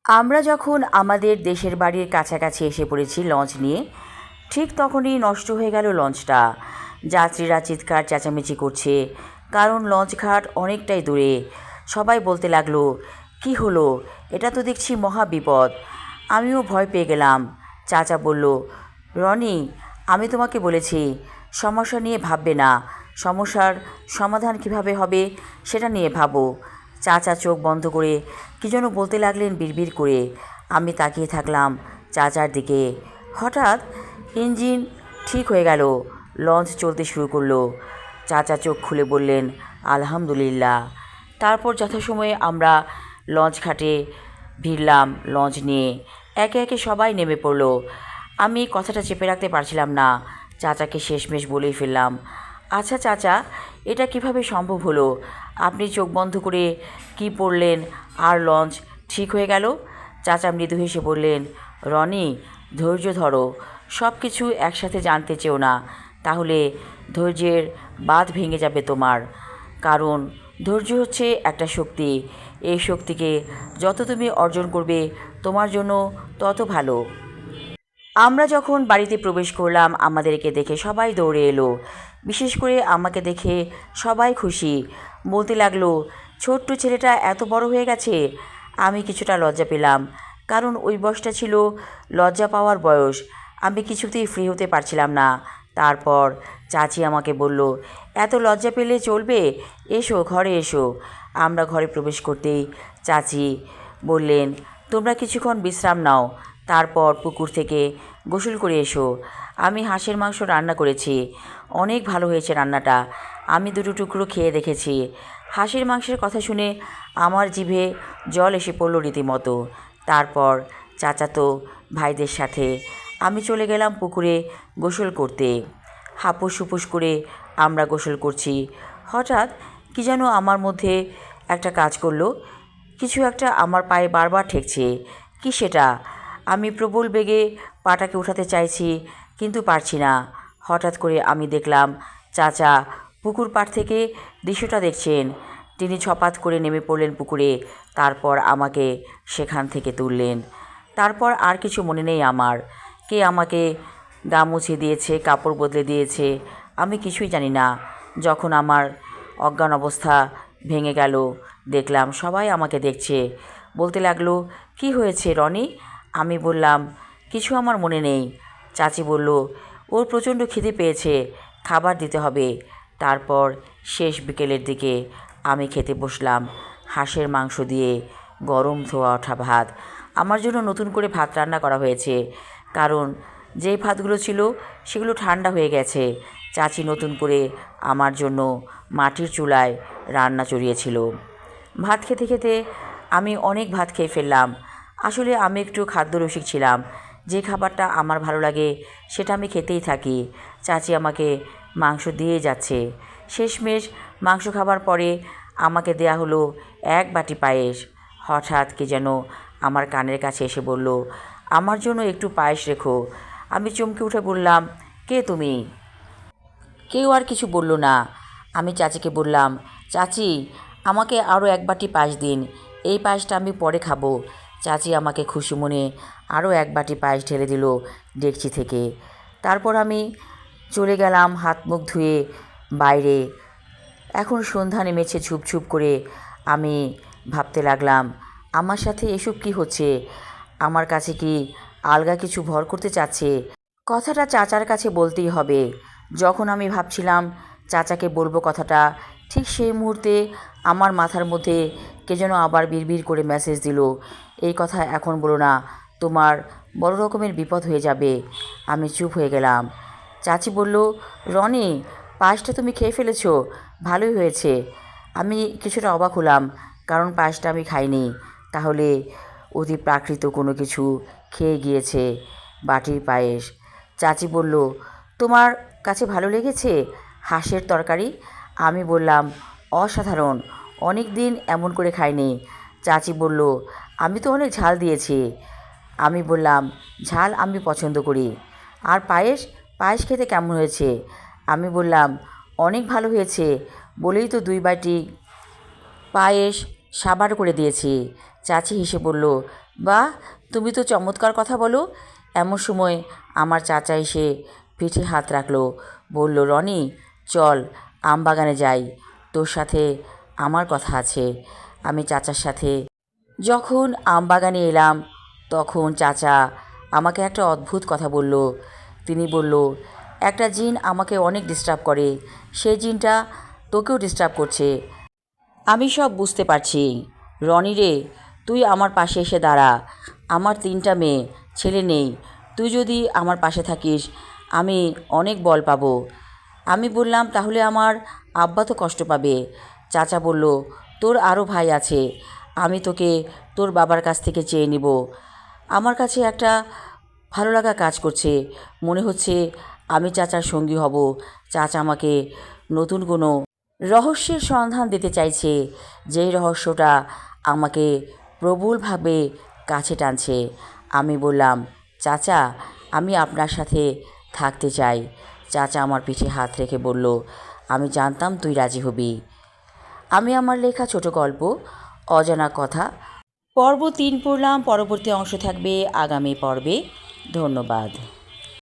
আমরা যখন আমাদের দেশের বাড়ির কাছাকাছি এসে পড়েছি লঞ্চ নিয়ে, ঠিক তখনই নষ্ট হয়ে গেল লঞ্চটা। যাত্রীরা চিৎকার চেঁচামেচি করছে, কারণ লঞ্চ ঘাট অনেকটাই দূরে। সবাই বলতে লাগলো, কি হলো, এটা তো দেখছি মহা বিপদ। আমিও ভয় পেয়ে গেলাম। চাচা বলল, রনি, আমি তোমাকে বলেছি সমস্যা নিয়ে ভাববে না, সমস্যার সমাধান কিভাবে হবে সেটা নিয়ে ভাবো। চাচা চোখ বন্ধ করে কী যেন বলতে লাগলেন বিড়বিড় করে। আমি তাকিয়ে থাকলাম চাচার দিকে। হঠাৎ ইঞ্জিন ঠিক হয়ে গেল, লঞ্চ চলতে শুরু করলো। চাচা চোখ খুলে বললেন, আলহামদুলিল্লাহ। তারপর যথাসময়ে আমরা লঞ্চ ঘাটে ভিড়লাম লঞ্চ নিয়ে। একে একে সবাই নেমে পড়লো। আমি কথাটা চেপে রাখতে পারছিলাম না, চাচাকে শেষমেশ বলেই ফেললাম, আচ্ছা চাচা, এটা কিভাবে সম্ভব হলো? আপনি চোখ বন্ধ করে কি পড়লেন আর লঞ্চ ঠিক হয়ে গেল? চাচা মৃদু হেসে বললেন, রনি, ধৈর্য ধরো, সব কিছু একসাথে জানতে চেও না, তাহলে ধৈর্যের বাঁধ ভেঙে যাবে তোমার। কারণ ধৈর্য হচ্ছে একটা শক্তি, এই শক্তিকে যত তুমি অর্জন করবে তোমার জন্য তত ভালো। আমরা যখন বাড়িতে প্রবেশ করলাম আমাদেরকে দেখে সবাই দৌড়ে এলো। বিশেষ করে আমাকে দেখে সবাই খুশি, বলতে লাগলো, ছোট্ট ছেলেটা এত বড় হয়ে গেছে। আমি কিছুটা লজ্জা পেলাম, কারণ ওই বয়সটা ছিল লজ্জা পাওয়ার বয়স। আমি কিছুতেই ফ্রি হতে পারছিলাম না। তারপর চাচি আমাকে বলল, এত লজ্জা পেলে চলবে, এসো ঘরে এসো। আমরা ঘরে প্রবেশ করতেই চাচি বললেন, তোমরা কিছুক্ষণ বিশ্রাম নাও, তারপর পুকুর থেকে গোসল করে এসো। আমি হাঁসের মাংস রান্না করেছি, অনেক ভালো হয়েছে রান্নাটা। আমি দুটো টুকরো খেয়ে দেখেছি। হাঁসের মাংসের কথা শুনে আমার জিভে জল এসে পড়ল রীতিমতো। তারপর চাচাতো ভাইদের সাথে আমি চলে গেলাম পুকুরে গোসল করতে। হাপুস হুপুস করে আমরা গোসল করছি। হঠাৎ কি যেন আমার মধ্যে একটা কাজ করলো, কিছু একটা আমার পায়ে বারবার ঠেকছে। কি সেটা? আমি প্রবল বেগে পাটাকে উঠাতে চাইছি, কিন্তু পারছি না। হঠাৎ করে আমি দেখলাম চাচা পুকুর পাড় থেকে দৃশ্যটা দেখছেন। তিনি ছপাত করে নেমে পড়লেন পুকুরে, তারপর আমাকে সেখান থেকে তুললেন। তারপর আর কিছু মনে নেই আমার। কে আমাকে গা মুছে দিয়েছে, কাপড় বদলে দিয়েছে, আমি কিছুই জানি না। যখন আমার অজ্ঞান অবস্থা ভেঙে গেল, দেখলাম সবাই আমাকে দেখছে। বলতে লাগলো, কি হয়েছে রনি? আমি বললাম, কিছু আমার মনে নেই। চাচি বলল, ওর প্রচণ্ড খিদে পেয়েছে, খাবার দিতে হবে। তারপর শেষ বিকেলের দিকে আমি খেতে বসলাম হাঁসের মাংস দিয়ে গরম ধোয়া ওঠা ভাত। আমার জন্য নতুন করে ভাত রান্না করা হয়েছে, কারণ যেই ভাতগুলো ছিল সেগুলো ঠান্ডা হয়ে গেছে। চাচি নতুন করে আমার জন্য মাটির চুলায় রান্না চড়িয়েছিল। ভাত খেতে খেতে আমি অনেক ভাত খেয়ে ফেললাম। আসলে আমি একটু খাদ্যরসিক ছিলাম, যে খাবারটা আমার ভালো লাগে সেটা আমি খেতেই থাকি। চাচি আমাকে মাংস দিয়ে যাচ্ছে। শেষমেশ মাংস খাবার পরে আমাকে দেয়া হলো এক বাটি পায়েস। হঠাৎ কে যেন আমার কানের কাছে এসে বলল, আমার জন্য একটু পায়েস রেখো। আমি চমকে উঠে বললাম, কে তুমি? কেউ আর কিছু বলল না। আমি চাচিকে বললাম, চাচি, আমাকে আরও এক বাটি পায়েস দিন, এই পায়েসটা আমি পরে খাবো। চাচি আমাকে খুশি মনে আরও এক বাটি পায়েস ঢেলে দিল ডেকচি থেকে। তারপর আমি চলে গেলাম হাত মুখ ধুয়ে বাইরে। এখন সন্ধ্যা নেমেছে ঝুপঝুপ করে। আমি ভাবতে লাগলাম, আমার সাথে এসব কি হচ্ছে? আমার কাছে কি আলগা কিছু ভর করতে চাচ্ছে? কথাটা চাচার কাছে বলতেই হবে। যখন আমি ভাবছিলাম চাচাকে বলবো কথাটা, ঠিক সেই মুহূর্তে আমার মাথার মধ্যে কে যেন আবার বিড়বিড় করে মেসেজ দিল, এই কথা এখন বলো না, তোমার বড় রকমের বিপদ হয়ে যাবে। আমি চুপ হয়ে গেলাম। চাচি বলল, রনি, পায়েসটা তুমি খেয়ে ফেলেছো, ভালোই হয়েছে। আমি কিছুটা অবাক হলাম, কারণ পায়েসটা আমি খাইনি। তাহলে অতি প্রাকৃত কোনো কিছু খেয়ে গিয়েছে, বাটির পায়েস। চাচি বলল, তোমার কাছে ভালো লেগেছে হাঁসের তরকারি? আমি বললাম, অসাধারণ, অনেক দিন এমন করে খাইনি। চাচি বলল, আমি তো অনেক ঝাল দিয়েছি। আমি বললাম, ঝাল আমি পছন্দ করি। আর পায়েস, পায়েস খেতে কেমন হয়েছে? আমি বললাম, অনেক ভালো হয়েছে বলেই তো দুই বাটি পায়েস সাবার করে দিয়েছি। চাচি হেসে বলল, বাহ, তুমি তো চমৎকার কথা বলো। এমন সময় আমার চাচা এসে পিঠে হাত রাখলো, বলল, রনি, চল আমবাগানে যাই, তোর সাথে আমার কথা আছে। আমি চাচার সাথে যখন আমবাগানে এলাম তখন চাচা আমাকে একটা অদ্ভুত কথা বলল। তিনি বলল, একটা জিন আমাকে অনেক ডিস্টার্ব করে, সেই জিনটা তোকেও ডিস্টার্ব করছে। আমি সব বুঝতে পারছি। রনি রে, তুই আমার পাশে এসে দাঁড়া। আমার 3টা মেয়ে, ছেলে নেই। তুই যদি আমার পাশে থাকিস আমি অনেক বল পাবো। আমি বললাম, তাহলে আমার আব্বা তো কষ্ট পাবে। চাচা বলল, তোর আরও ভাই আছে, আমি তোকে তোর বাবার কাছ থেকে চেয়ে নিব। আমার কাছে একটা ভালো লাগা কাজ করছে, মনে হচ্ছে আমি চাচার সঙ্গী হব। চাচা আমাকে নতুন কোনো রহস্যের সন্ধান দিতে চাইছে, যেই রহস্যটা আমাকে প্রবলভাবে কাছে টানছে। আমি বললাম, চাচা, আমি আপনার সাথে থাকতে চাই। চাচা আমার পিঠে হাত রেখে বলল, আমি জানতাম তুই রাজি হবি। আমি আমার লেখা ছোট গল্প অজানা কথা পর্ব 3 পড়লাম। পরবর্তী অংশ থাকবে আগামী পর্বে। ধন্যবাদ।